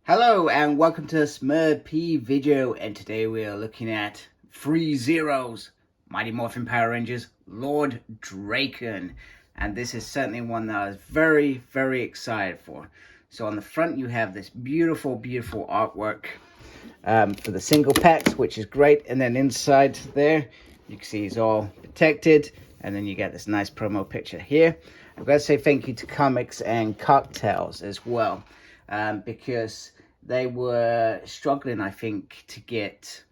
Hello and welcome to Smurp video, and today we are looking at ThreeZero's Mighty Morphin Power Rangers Lord Drakkon, and this is certainly one that I was very excited for. So on the front you have this beautiful artwork for the single packs, which is great, and then inside there you can see he's all protected, and then you get this nice promo picture here. I've got to say thank you to Comics and Cocktails as well, because they were struggling, I think, to get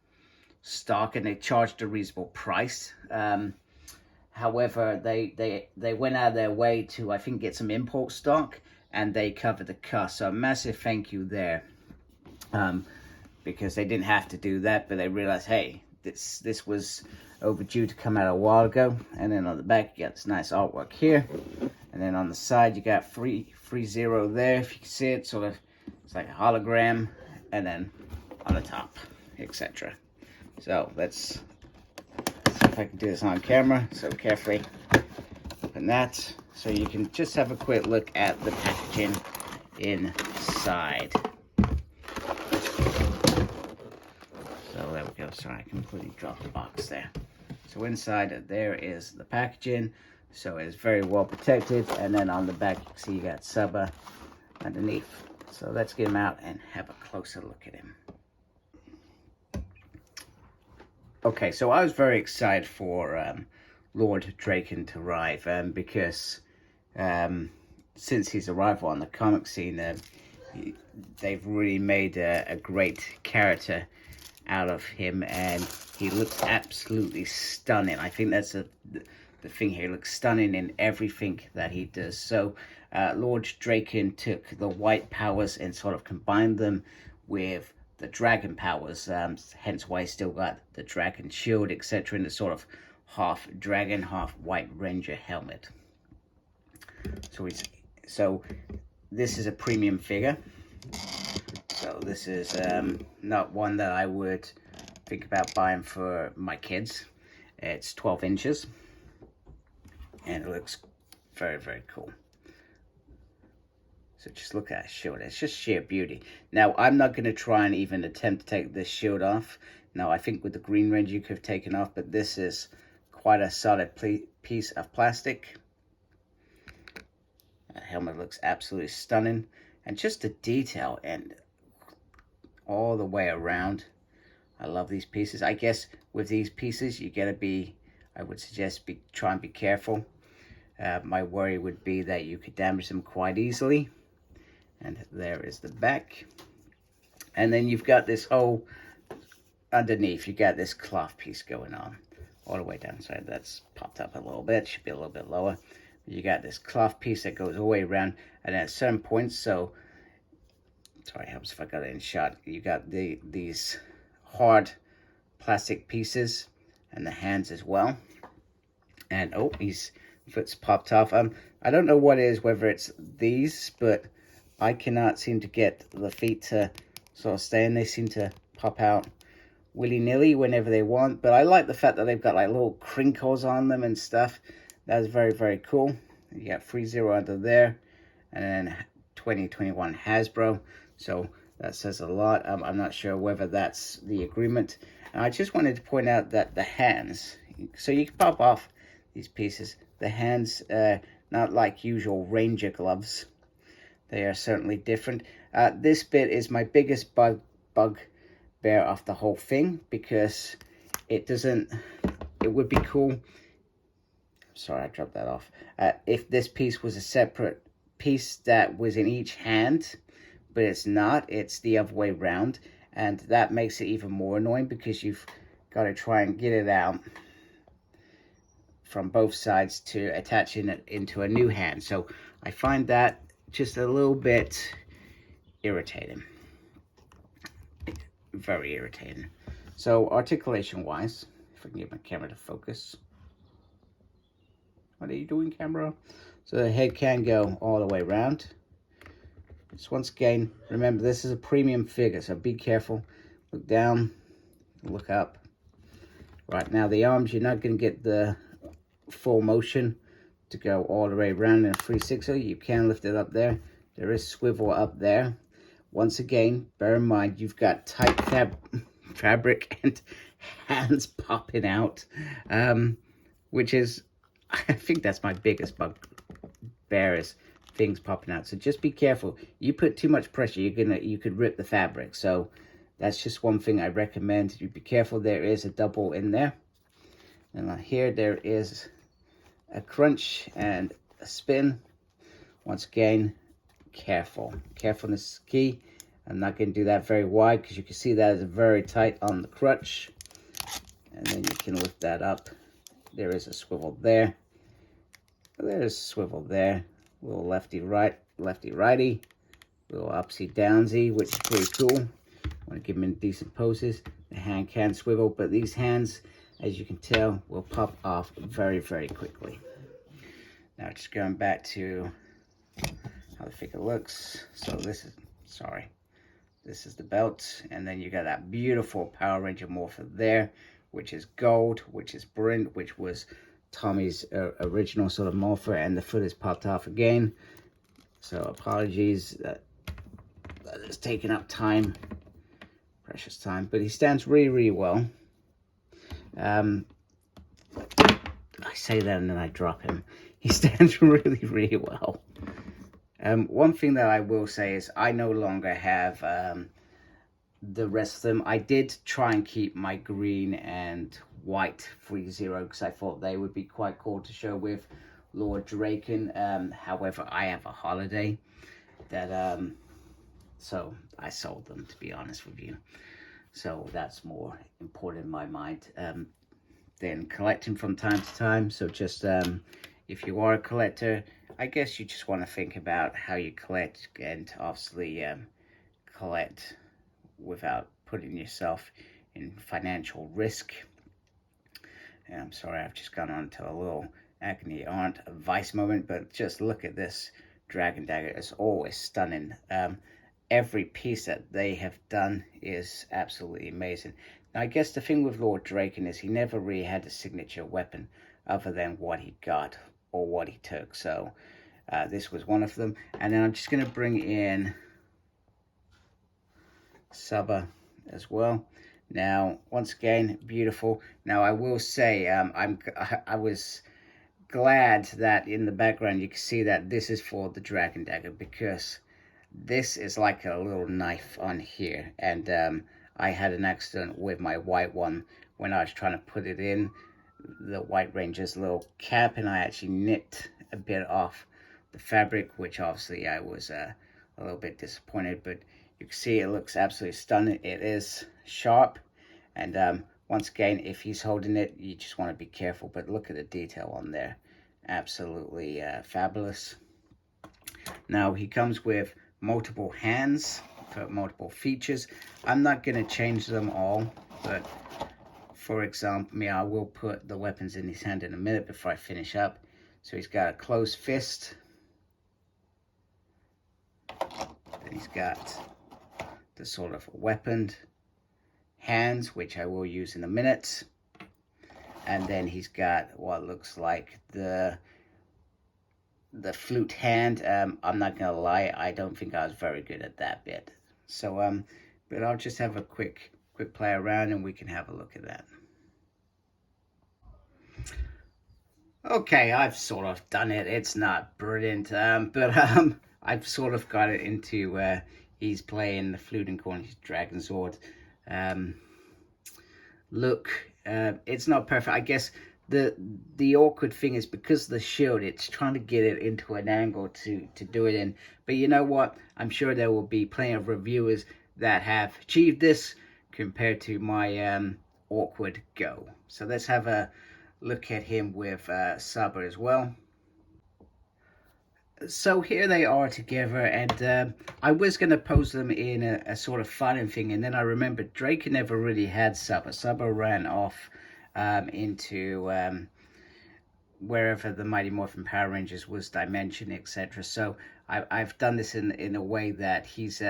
stock, and they charged a reasonable price. However, they went out of their way to, I think, get some import stock, and they covered the cost. So a massive thank you there, because they didn't have to do that, but they realized, hey, this was overdue to come out a while ago. And then on the back, you got this nice artwork here, and then on the side, you got ThreeZero there. If you can see it, sort of. It's like a hologram, and then on the top, etc. So let's see if I can do this on camera. So carefully open that, so you can just have a quick look at the packaging inside. So there we go. Sorry, I completely dropped the box there. So inside there is the packaging. So it's very well protected, and then on the back you can see you got Saba underneath. So let's get him out and have a closer look at him. Okay, so I was very excited for Lord Drakkon to arrive, because since his arrival on the comic scene, they've really made a great character out of him, and he looks absolutely stunning. I think that's the thing here. He looks stunning in everything that he does. So Lord Drakkon took the white powers and sort of combined them with the dragon powers, hence why he's still got the dragon shield, etc., in the sort of half dragon, half white ranger helmet. So this is a premium figure. So this is not one that I would think about buying for my kids. It's 12 inches, and it looks very cool. So just look at his shield. It's just sheer beauty. Now, I'm not going to try and even attempt to take this shield off. Now, I think with the Green Ranger you could have taken off, but this is quite a solid piece of plastic. That helmet looks absolutely stunning. And just the detail and all the way around. I love these pieces. I guess with these pieces, you got to be, I would suggest, try and be careful. My worry would be that you could damage them quite easily. And there is the back. And then you've got this whole, underneath, you got this cloth piece going on. All the way down. So that's popped up a little bit. Should be a little bit lower. You got this cloth piece that goes all the way around. And at certain points, so, sorry, helps if I got it in shot. You got these hard plastic pieces. And the hands as well. And, oh, his foot's popped off. I don't know what it is, whether it's these, but I cannot seem to get the feet to sort of stay in. They seem to pop out willy-nilly whenever they want. But I like the fact that they've got like little crinkles on them and stuff. That's very cool. You got ThreeZero under there. And then 2021 Hasbro. So that says a lot. I'm not sure whether that's the agreement. And I just wanted to point out that the hands. So you can pop off these pieces. The hands, not like usual Ranger gloves. They are certainly different. This bit is my biggest bugbear of the whole thing, because it doesn't, it would be cool. Sorry, I dropped that off. If this piece was a separate piece that was in each hand, but it's not, it's the other way around. And that makes it even more annoying, because you've got to try and get it out from both sides to attach it into a new hand. So I find that just a little bit irritating. Very irritating. So articulation wise, if I can get my camera to focus. What are you doing, camera? So the head can go all the way around. Just once again, remember this is a premium figure, so be careful. Look down, look up. Right, now the arms, you're not going to get the full motion to go all the way around in a 360. You can lift it up there. There is swivel up there. once again, bear in mind, you've got tight fabric and hands popping out, which is, I think that's my biggest bugbear, is things popping out. So just be careful. You put too much pressure, you could rip the fabric. So that's just one thing I recommend. You be careful. There is a double in there, and here there is a crunch and a spin. Once again, carefulness is key. I'm not going to do that very wide because you can see that is very tight on the crutch, and then you can lift that up. There is a swivel there, there's a swivel there, little lefty righty, little upsy downsy, which is pretty cool. Want to give them in decent poses. The hand can swivel, but these hands, as you can tell, will pop off very, very quickly. Now just going back to how the figure looks. So this is the belt, and then you got that beautiful Power Ranger Morphin there, which is gold, which is brilliant, which was Tommy's original sort of Morphin, and the foot is popped off again. So apologies that it's taken up time, precious time, but he stands really, really well. I say that and then I drop him. He stands really, really well. One thing that I will say is I no longer have the rest of them. I did try and keep my green and white ThreeZero because I thought they would be quite cool to show with Lord Drakkon. However, I have a holiday that so I sold them, to be honest with you. So that's more important in my mind than collecting from time to time. So just if you are a collector, I guess you just want to think about how you collect, and obviously collect without putting yourself in financial risk. And I'm sorry, I've just gone on to a little agony aunt advice moment, but just look at this Dragon Dagger. It's always stunning. Every piece that they have done is absolutely amazing. Now, I guess the thing with Lord Drakkon is he never really had a signature weapon other than what he got or what he took. So this was one of them. And then I'm just going to bring in Saba as well. Now, once again, beautiful. Now, I will say I was glad that in the background you can see that this is for the Dragon Dagger, because this is like a little knife on here, and I had an accident with my white one when I was trying to put it in the White Ranger's little cap, and I actually nipped a bit off the fabric, which obviously I was a little bit disappointed, but you can see it looks absolutely stunning. It is sharp, and once again, if he's holding it, you just want to be careful, but look at the detail on there. Absolutely fabulous. Now, he comes with multiple hands for multiple features. I'm not going to change them all, but for example, I will put the weapons in his hand in a minute before I finish up. So he's got a closed fist. Then he's got the sort of weaponed hands, which I will use in a minute. And then he's got what looks like the flute hand. I'm not gonna lie, I don't think I was very good at that bit. So but I'll just have a quick play around and we can have a look at that. Okay, I've sort of done it. It's not brilliant, but I've sort of got it into where he's playing the flute and calling his dragon sword. Look, it's not perfect. I guess the awkward thing is because of the shield, it's trying to get it into an angle to do it in. But you know what? I'm sure there will be plenty of reviewers that have achieved this compared to my awkward go. So let's have a look at him with Saba as well. So here they are together, and I was going to pose them in a sort of fun thing, and then I remembered Drakkon never really had Saba. Saba ran off into wherever the Mighty Morphin Power Rangers was dimension, etc. So I've done this in a way that he's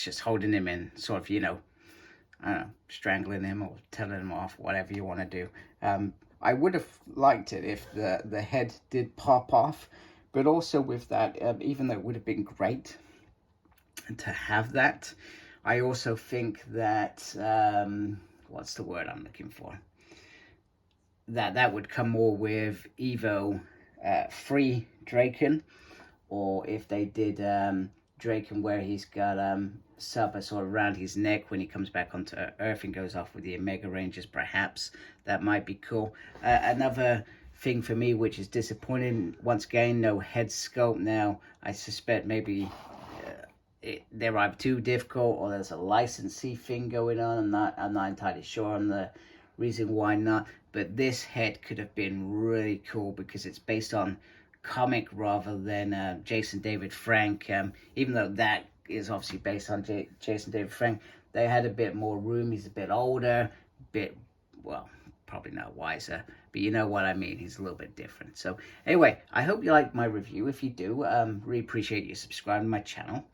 just holding him in, sort of, you know, I don't know, strangling him or telling him off, whatever you want to do. I would have liked it if the head did pop off, but also with that, even though it would have been great, to have that. I also think that, what's the word I'm looking for? That would come more with Evo 3 Drakkon, or if they did Drakkon where he's got Saba sort of around his neck when he comes back onto Earth and goes off with the Omega Rangers, perhaps. That might be cool. Another thing for me which is disappointing, once again, no head sculpt. Now I suspect maybe they're either too difficult or there's a licensee thing going on. I'm not entirely sure on the reason why not, but this head could have been really cool because it's based on comic rather than Jason David Frank. Even though that is obviously based on Jason David Frank, they had a bit more room. He's a bit older, bit, well, probably not wiser, but you know what I mean. He's a little bit different. So anyway, I hope you liked my review. If you do, really appreciate you subscribing to my channel.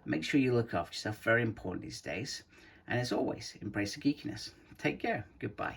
Make sure you look after yourself, very important these days. And as always, embrace the geekiness. Take care. Goodbye.